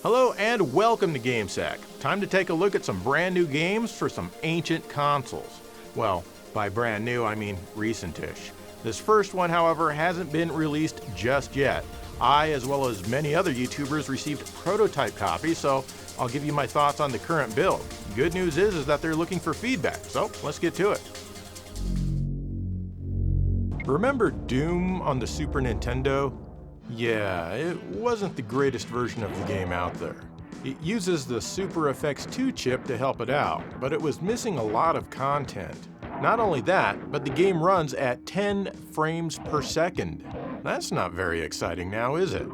Hello and welcome to GameSack. Time to take a look at some brand new games for some ancient consoles. Well, by brand new I mean recent-ish. This first one, however, hasn't been released just yet. I, as well as many other YouTubers, received prototype copies, so I'll give you my thoughts on the current build. Good news is that they're looking for feedback, so let's get to it. Remember Doom on the Super Nintendo? Yeah, it wasn't the greatest version of the game out there. It uses the Super FX2 chip to help it out, but it was missing a lot of content. Not only that, but the game runs at 10 frames per second. That's not very exciting now, is it?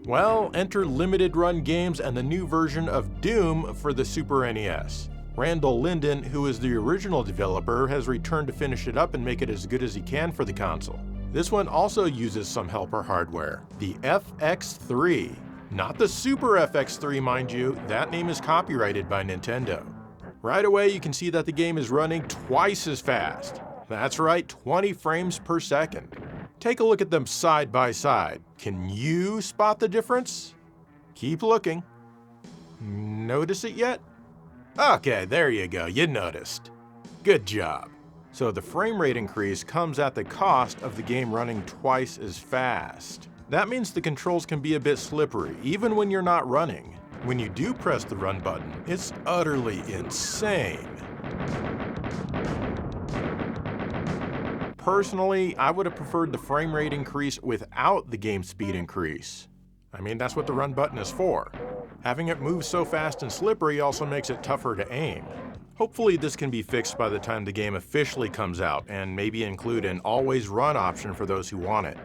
Well, enter limited run games and the new version of Doom for the Super NES. Randall Linden, who is the original developer, has returned to finish it up and make it as good as he can for the console. This one also uses some helper hardware, the FX3. Not the Super FX3, mind you, that name is copyrighted by Nintendo. Right away you can see that the game is running twice as fast. That's right, 20 frames per second. Take a look at them side by side. Can you spot the difference? Keep looking. Notice it yet? Okay, there you go, you noticed. Good job. So the frame rate increase comes at the cost of the game running twice as fast. That means the controls can be a bit slippery, even when you're not running. When you do press the run button, it's utterly insane. Personally, I would have preferred the frame rate increase without the game speed increase. I mean, that's what the run button is for. Having it move so fast and slippery also makes it tougher to aim. Hopefully this can be fixed by the time the game officially comes out, and maybe include an always run option for those who want it.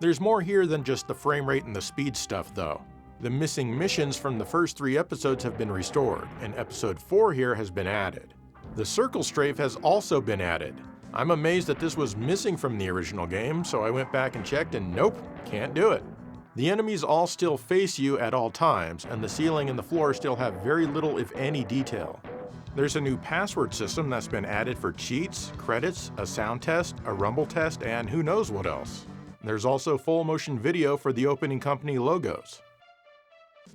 There's more here than just the frame rate and the speed stuff though. The missing missions from the first 3 episodes have been restored, and episode 4 here has been added. The circle strafe has also been added. I'm amazed that this was missing from the original game, so I went back and checked and nope, can't do it. The enemies all still face you at all times, and the ceiling and the floor still have very little if any detail. There's a new password system that's been added for cheats, credits, a sound test, a rumble test, and who knows what else. There's also full motion video for the opening company logos.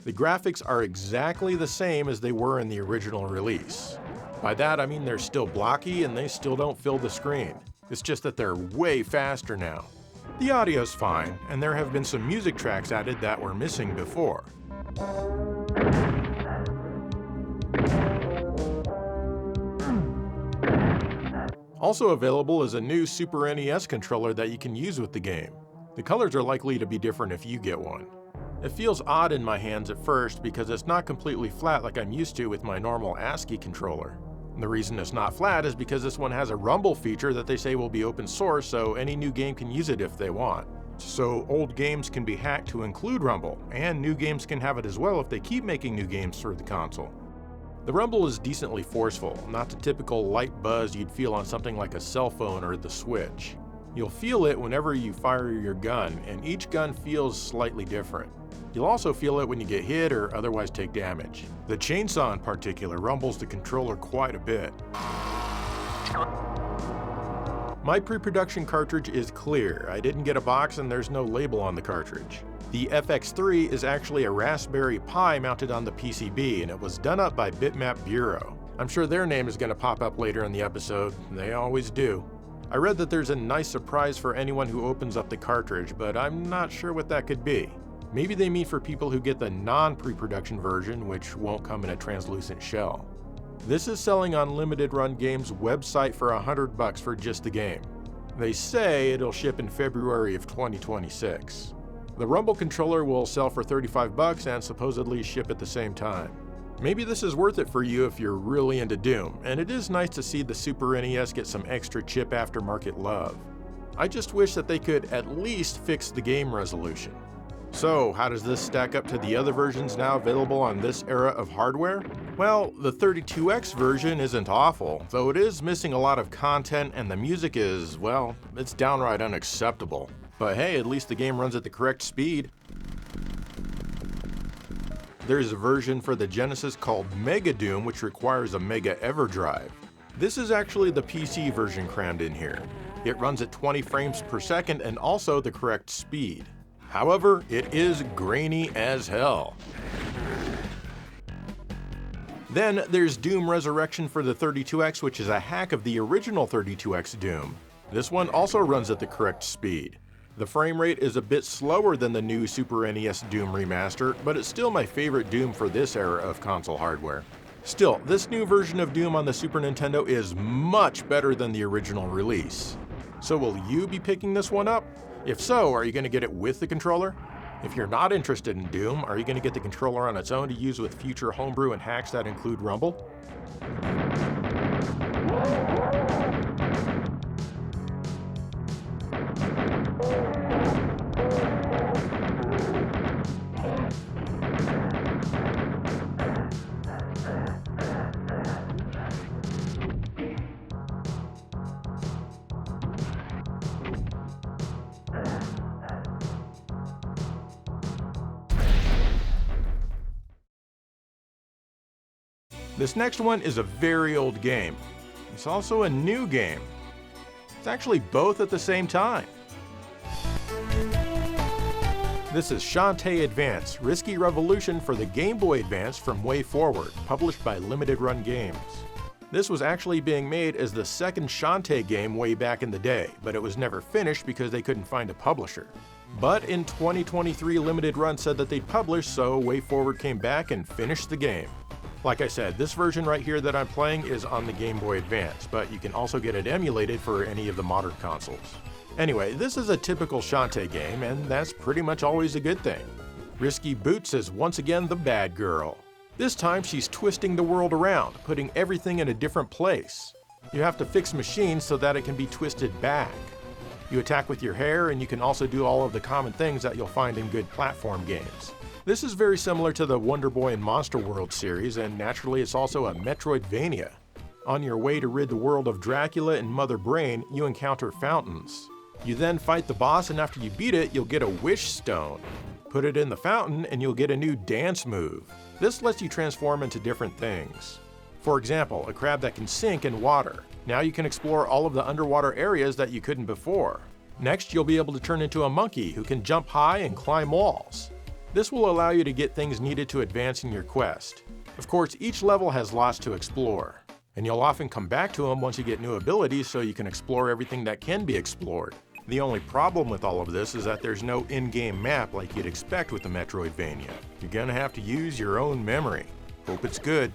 The graphics are exactly the same as they were in the original release. By that I mean they're still blocky and they still don't fill the screen. It's just that they're way faster now. The audio's fine, and there have been some music tracks added that were missing before. Also available is a new Super NES controller that you can use with the game. The colors are likely to be different if you get one. It feels odd in my hands at first because it's not completely flat like I'm used to with my normal ASCII controller. The reason it's not flat is because this one has a rumble feature that they say will be open source, so any new game can use it if they want. So old games can be hacked to include rumble, and new games can have it as well if they keep making new games for the console. The rumble is decently forceful, not the typical light buzz you'd feel on something like a cell phone or the Switch. You'll feel it whenever you fire your gun, and each gun feels slightly different. You'll also feel it when you get hit or otherwise take damage. The chainsaw in particular rumbles the controller quite a bit. My pre-production cartridge is clear. I didn't get a box and there's no label on the cartridge. The FX3 is actually a Raspberry Pi mounted on the PCB, and it was done up by Bitmap Bureau. I'm sure their name is going to pop up later in the episode. They always do. I read that there's a nice surprise for anyone who opens up the cartridge, but I'm not sure what that could be. Maybe they mean for people who get the non-pre-production version, which won't come in a translucent shell. This is selling on Limited Run Games' website for $100 for just the game. They say it'll ship in February of 2026. The Rumble controller will sell for $35 and supposedly ship at the same time. Maybe this is worth it for you if you're really into Doom, and it is nice to see the Super NES get some extra chip aftermarket love. I just wish that they could at least fix the game resolution. So, how does this stack up to the other versions now available on this era of hardware? Well, the 32X version isn't awful, though it is missing a lot of content and the music is, well, it's downright unacceptable. But hey, at least the game runs at the correct speed. There's a version for the Genesis called Mega Doom, which requires a Mega EverDrive. This is actually the PC version crammed in here. It runs at 20 frames per second and also the correct speed. However, it is grainy as hell. Then there's Doom Resurrection for the 32X, which is a hack of the original 32X Doom. This one also runs at the correct speed. The frame rate is a bit slower than the new Super NES Doom remaster, but it's still my favorite Doom for this era of console hardware. Still, this new version of Doom on the Super Nintendo is much better than the original release. So will you be picking this one up? If so, are you going to get it with the controller? If you're not interested in Doom, are you going to get the controller on its own to use with future homebrew and hacks that include Rumble? This next one is a very old game. It's also a new game. It's actually both at the same time. This is Shantae Advance, Risky Revolution for the Game Boy Advance from Way Forward, published by Limited Run Games. This was actually being made as the second Shantae game way back in the day, but it was never finished because they couldn't find a publisher. But in 2023, Limited Run said that they'd publish, so Way Forward came back and finished the game. Like I said, this version right here that I'm playing is on the Game Boy Advance, but you can also get it emulated for any of the modern consoles. Anyway, this is a typical Shantae game, and that's pretty much always a good thing. Risky Boots is once again the bad girl. This time she's twisting the world around, putting everything in a different place. You have to fix machines so that it can be twisted back. You attack with your hair, and you can also do all of the common things that you'll find in good platform games. This is very similar to the Wonder Boy and Monster World series, and naturally it's also a Metroidvania. On your way to rid the world of Dracula and Mother Brain, you encounter fountains. You then fight the boss, and after you beat it, you'll get a wish stone. Put it in the fountain and you'll get a new dance move. This lets you transform into different things. For example, a crab that can sink in water. Now you can explore all of the underwater areas that you couldn't before. Next, you'll be able to turn into a monkey who can jump high and climb walls. This will allow you to get things needed to advance in your quest. Of course, each level has lots to explore, and you'll often come back to them once you get new abilities so you can explore everything that can be explored. The only problem with all of this is that there's no in-game map like you'd expect with a Metroidvania. You're gonna have to use your own memory. Hope it's good.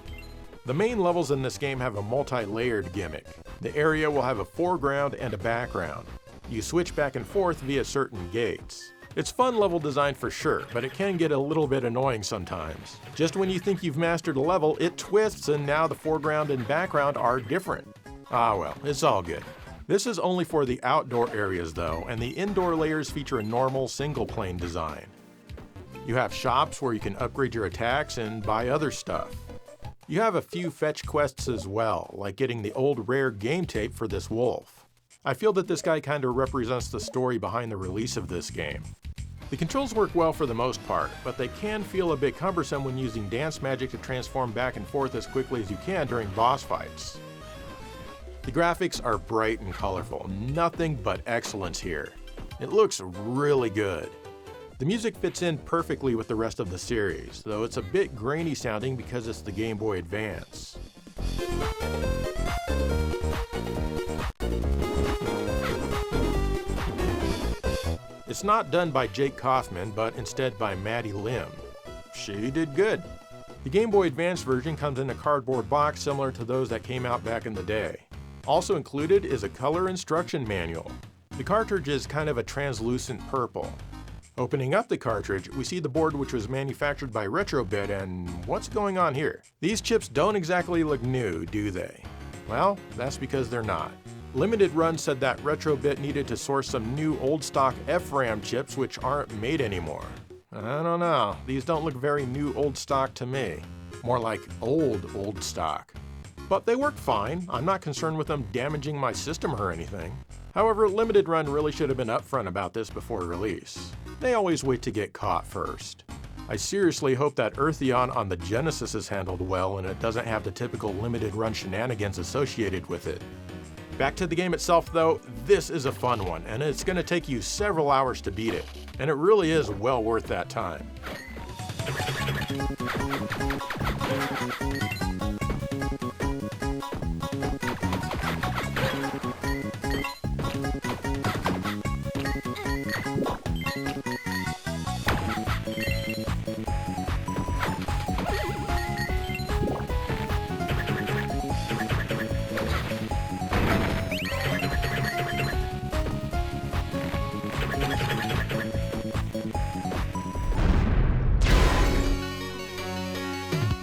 The main levels in this game have a multi-layered gimmick. The area will have a foreground and a background. You switch back and forth via certain gates. It's fun level design for sure, but it can get a little bit annoying sometimes. Just when you think you've mastered a level, it twists and now the foreground and background are different. Ah well, it's all good. This is only for the outdoor areas though, and the indoor layers feature a normal single plane design. You have shops where you can upgrade your attacks and buy other stuff. You have a few fetch quests as well, like getting the old rare game tape for this wolf. I feel that this guy kinda represents the story behind the release of this game. The controls work well for the most part, but they can feel a bit cumbersome when using dance magic to transform back and forth as quickly as you can during boss fights. The graphics are bright and colorful, nothing but excellence here. It looks really good. The music fits in perfectly with the rest of the series, though it's a bit grainy sounding because it's the Game Boy Advance. It's not done by Jake Kaufman, but instead by Maddie Lim. She did good. The Game Boy Advance version comes in a cardboard box similar to those that came out back in the day. Also included is a color instruction manual. The cartridge is kind of a translucent purple. Opening up the cartridge, we see the board which was manufactured by Retrobit, and what's going on here? These chips don't exactly look new, do they? Well, that's because they're not. Limited Run said that Retrobit needed to source some new old stock FRAM chips which aren't made anymore. I don't know, these don't look very new old stock to me. More like old stock. But they work fine. I'm not concerned with them damaging my system or anything. However, Limited Run really should have been upfront about this before release. They always wait to get caught first. I seriously hope that Eartheon on the Genesis is handled well and it doesn't have the typical Limited Run shenanigans associated with it. Back to the game itself though, this is a fun one, and it's going to take you several hours to beat it, and it really is well worth that time.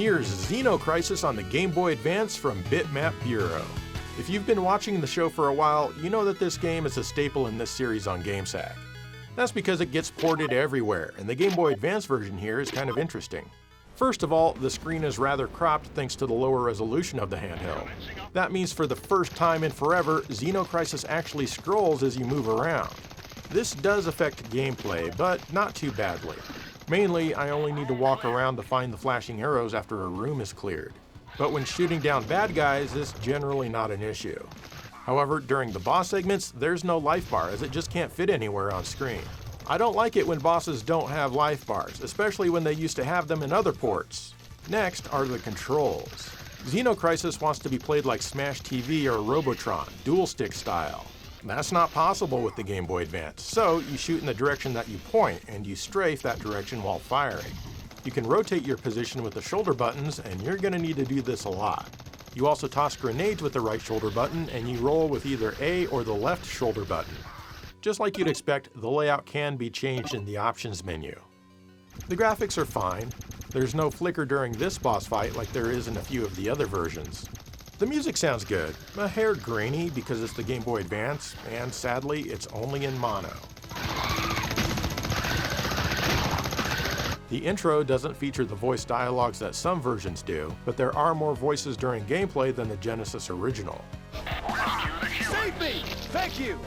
here's Xeno Crisis on the Game Boy Advance from Bitmap Bureau. If you've been watching the show for a while, you know that this game is a staple in this series on GameSack. That's because it gets ported everywhere, and the Game Boy Advance version here is kind of interesting. First of all, the screen is rather cropped thanks to the lower resolution of the handheld. That means for the first time in forever, Xeno Crisis actually scrolls as you move around. This does affect gameplay, but not too badly. Mainly, I only need to walk around to find the flashing arrows after a room is cleared. But when shooting down bad guys, it's generally not an issue. However, during the boss segments, there's no life bar as it just can't fit anywhere on screen. I don't like it when bosses don't have life bars, especially when they used to have them in other ports. Next are the controls. Xeno Crisis wants to be played like Smash TV or Robotron, dual stick style. That's not possible with the Game Boy Advance, so you shoot in the direction that you point and you strafe that direction while firing. You can rotate your position with the shoulder buttons, and you're going to need to do this a lot. You also toss grenades with the right shoulder button, and you roll with either A or the left shoulder button. Just like you'd expect, the layout can be changed in the options menu. The graphics are fine. There's no flicker during this boss fight like there is in a few of the other versions. The music sounds good, a hair grainy because it's the Game Boy Advance, and sadly, it's only in mono. The intro doesn't feature the voice dialogues that some versions do, but there are more voices during gameplay than the Genesis original. Save me! Thank you!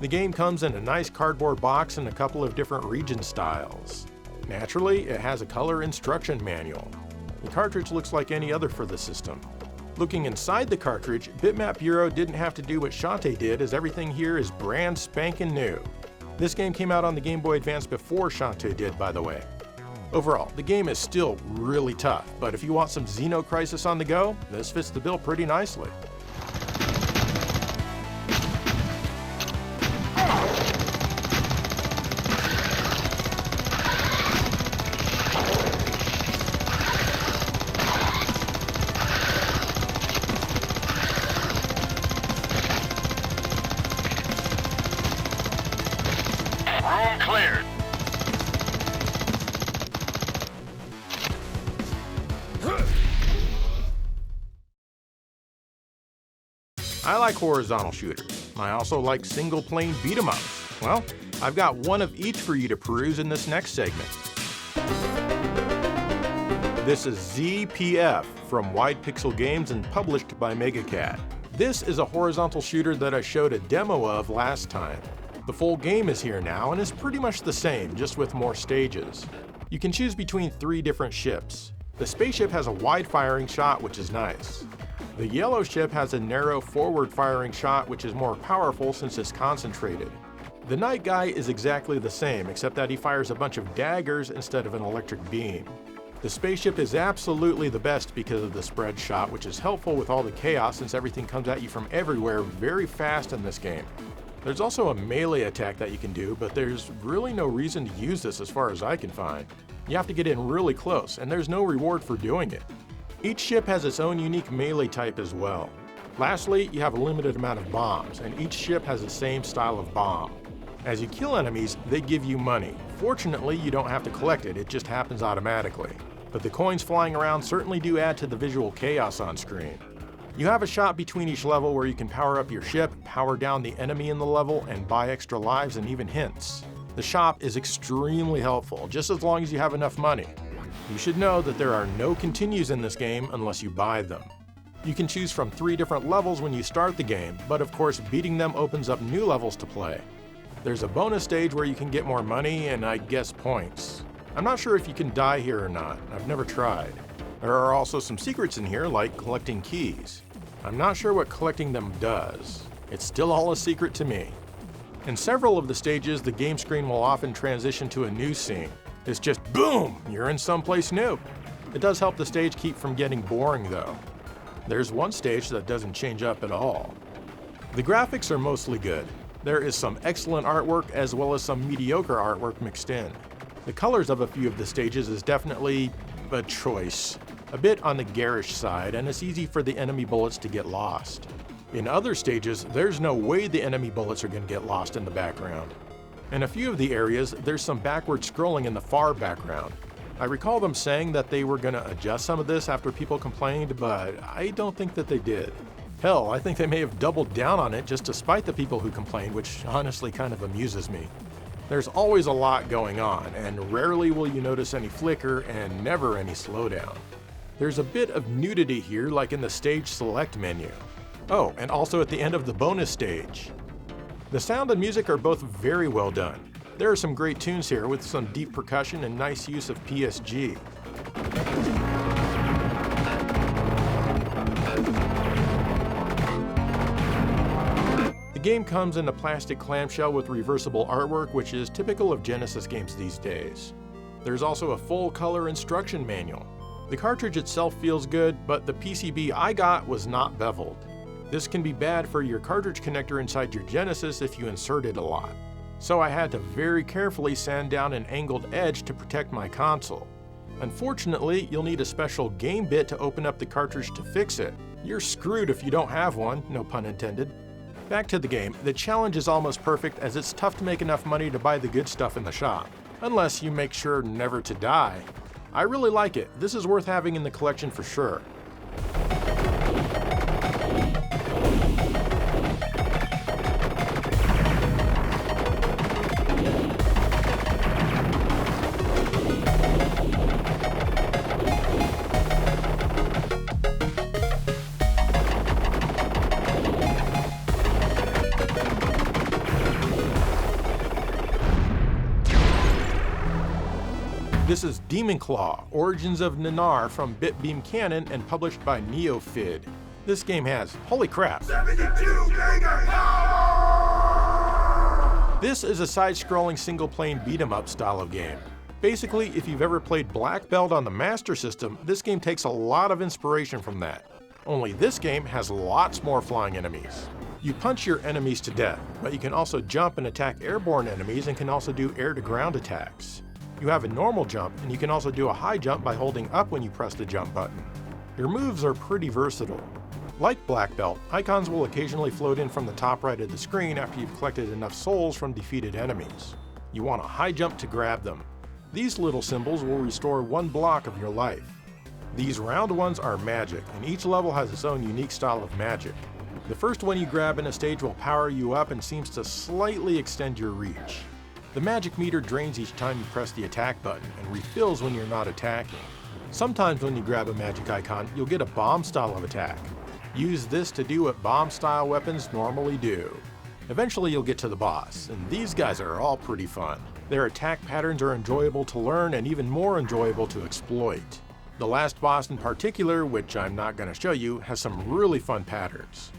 The game comes in a nice cardboard box in a couple of different region styles. Naturally, it has a color instruction manual. The cartridge looks like any other for the system. Looking inside the cartridge, Bitmap Bureau didn't have to do what Shantae did, as everything here is brand spanking new. This game came out on the Game Boy Advance before Shantae did, by the way. Overall, the game is still really tough, but if you want some Xeno Crisis on the go, this fits the bill pretty nicely. Cleared. I like horizontal shooters. I also like single-plane beat-em-ups. Well, I've got one of each for you to peruse in this next segment. This is ZPF from Wide Pixel Games and published by MegaCat. This is a horizontal shooter that I showed a demo of last time. The full game is here now and is pretty much the same, just with more stages. You can choose between 3 different ships. The spaceship has a wide firing shot, which is nice. The yellow ship has a narrow forward firing shot, which is more powerful since it's concentrated. The night guy is exactly the same, except that he fires a bunch of daggers instead of an electric beam. The spaceship is absolutely the best because of the spread shot, which is helpful with all the chaos since everything comes at you from everywhere very fast in this game. There's also a melee attack that you can do, but there's really no reason to use this as far as I can find. You have to get in really close, and there's no reward for doing it. Each ship has its own unique melee type as well. Lastly, you have a limited amount of bombs, and each ship has the same style of bomb. As you kill enemies, they give you money. Fortunately, you don't have to collect it, it just happens automatically. But the coins flying around certainly do add to the visual chaos on screen. You have a shop between each level where you can power up your ship, power down the enemy in the level, and buy extra lives and even hints. The shop is extremely helpful, just as long as you have enough money. You should know that there are no continues in this game unless you buy them. You can choose from 3 different levels when you start the game, but of course beating them opens up new levels to play. There's a bonus stage where you can get more money and I guess points. I'm not sure if you can die here or not, I've never tried. There are also some secrets in here like collecting keys. I'm not sure what collecting them does. It's still all a secret to me. In several of the stages, the game screen will often transition to a new scene. It's just boom, you're in someplace new. It does help the stage keep from getting boring though. There's one stage that doesn't change up at all. The graphics are mostly good. There is some excellent artwork as well as some mediocre artwork mixed in. The colors of a few of the stages is definitely a choice. A bit on the garish side, and it's easy for the enemy bullets to get lost. In other stages, there's no way the enemy bullets are going to get lost in the background. In a few of the areas, there's some backward scrolling in the far background. I recall them saying that they were going to adjust some of this after people complained, but I don't think that they did. Hell, I think they may have doubled down on it just to spite the people who complained, which honestly kind of amuses me. There's always a lot going on, and rarely will you notice any flicker and never any slowdown. There's a bit of nudity here, like in the stage select menu. Oh, and also at the end of the bonus stage. The sound and music are both very well done. There are some great tunes here with some deep percussion and nice use of PSG. The game comes in a plastic clamshell with reversible artwork, which is typical of Genesis games these days. There's also a full color instruction manual. The cartridge itself feels good, but the PCB I got was not beveled. This can be bad for your cartridge connector inside your Genesis if you insert it a lot. So I had to very carefully sand down an angled edge to protect my console. Unfortunately, you'll need a special game bit to open up the cartridge to fix it. You're screwed if you don't have one, no pun intended. Back to the game, the challenge is almost perfect as it's tough to make enough money to buy the good stuff in the shop. Unless you make sure never to die. I really like it. This is worth having in the collection for sure. This is Demon Claw, Origins of Nanar from Bitbeam Canon and published by NeoFid. This game has, holy crap, 72 mega power! This is a side-scrolling single-plane beat-em-up style of game. Basically, if you've ever played Black Belt on the Master System, this game takes a lot of inspiration from that. Only this game has lots more flying enemies. You punch your enemies to death, but you can also jump and attack airborne enemies and can also do air-to-ground attacks. You have a normal jump, and you can also do a high jump by holding up when you press the jump button. Your moves are pretty versatile. Like Black Belt, icons will occasionally float in from the top right of the screen after you've collected enough souls from defeated enemies. You want a high jump to grab them. These little symbols will restore one block of your life. These round ones are magic, and each level has its own unique style of magic. The first one you grab in a stage will power you up and seems to slightly extend your reach. The magic meter drains each time you press the attack button and refills when you're not attacking. Sometimes when you grab a magic icon, you'll get a bomb style of attack. Use this to do what bomb style weapons normally do. Eventually you'll get to the boss, and these guys are all pretty fun. Their attack patterns are enjoyable to learn and even more enjoyable to exploit. The last boss in particular, which I'm not going to show you, has some really fun patterns.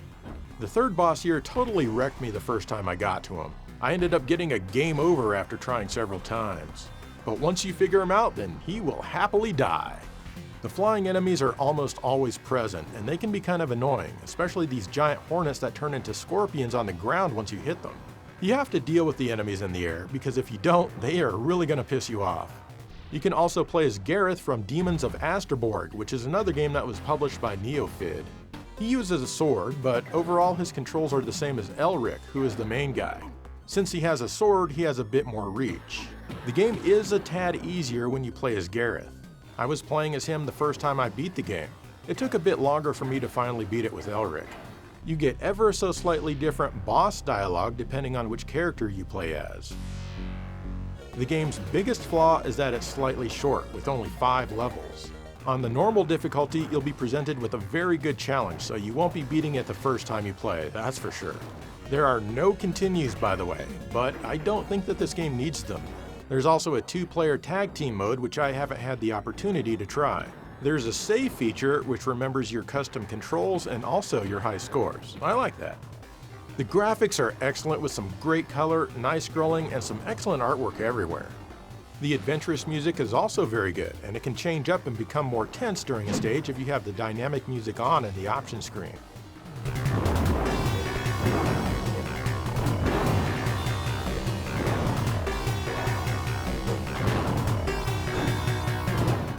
The third boss here totally wrecked me the first time I got to him. I ended up getting a game over after trying several times. But once you figure him out, then he will happily die. The flying enemies are almost always present, and they can be kind of annoying, especially these giant hornets that turn into scorpions on the ground once you hit them. You have to deal with the enemies in the air, because if you don't, they are really going to piss you off. You can also play as Gareth from Demons of Asterborg, which is another game that was published by NeoFid. He uses a sword, but overall his controls are the same as Elric, who is the main guy. Since he has a sword, he has a bit more reach. The game is a tad easier when you play as Gareth. I was playing as him the first time I beat the game. It took a bit longer for me to finally beat it with Elric. You get ever so slightly different boss dialogue depending on which character you play as. The game's biggest flaw is that it's slightly short, with only 5 levels. On the normal difficulty, you'll be presented with a very good challenge, so you won't be beating it the first time you play, that's for sure. There are no continues, by the way, but I don't think that this game needs them. There's also a 2-player tag team mode, which I haven't had the opportunity to try. There's a save feature, which remembers your custom controls and also your high scores. I like that. The graphics are excellent with some great color, nice scrolling, and some excellent artwork everywhere. The adventurous music is also very good, and it can change up and become more tense during a stage if you have the dynamic music on in the option screen.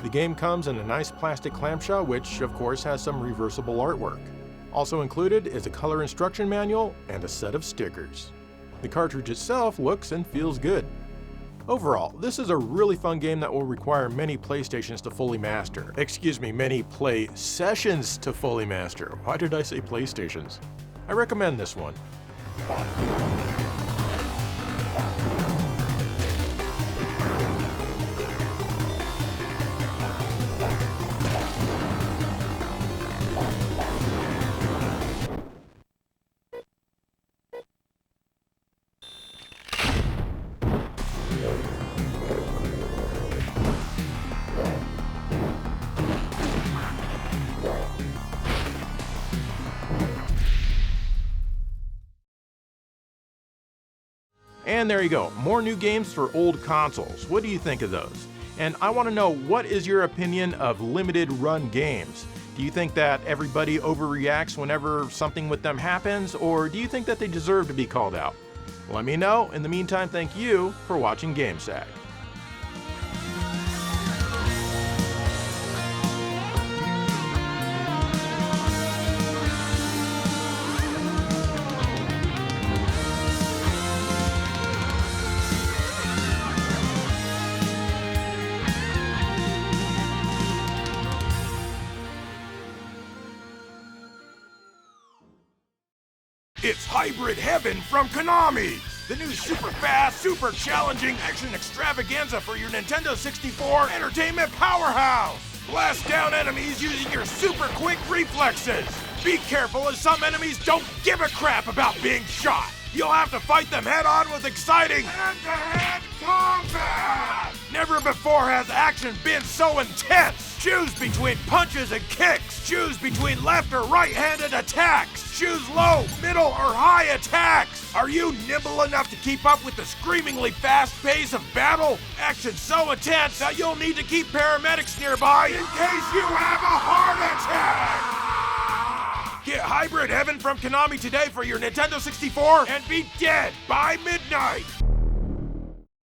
The game comes in a nice plastic clamshell, which of course has some reversible artwork. Also included is a color instruction manual and a set of stickers. The cartridge itself looks and feels good. Overall, this is a really fun game that will require many PlayStations to fully master. Excuse me, many play sessions to fully master. Why did I say PlayStations? I recommend this one. And there you go, more new games for old consoles. What do you think of those? And I want to know, what is your opinion of limited run games? Do you think that everybody overreacts whenever something with them happens, or do you think that they deserve to be called out? Let me know. In the meantime, thank you for watching GameSag. It's Hybrid Heaven from Konami! The new super fast, super challenging action extravaganza for your Nintendo 64 entertainment powerhouse! Blast down enemies using your super quick reflexes! Be careful, as some enemies don't give a crap about being shot! You'll have to fight them head-on with exciting hand-to-hand combat! Never before has action been so intense! Choose between punches and kicks! Choose between left or right-handed attacks! Choose low, middle, or high attacks! Are you nimble enough to keep up with the screamingly fast pace of battle? Action so intense that you'll need to keep paramedics nearby in case you have a heart attack! Get Hybrid Heaven from Konami today for your Nintendo 64 and be dead by midnight!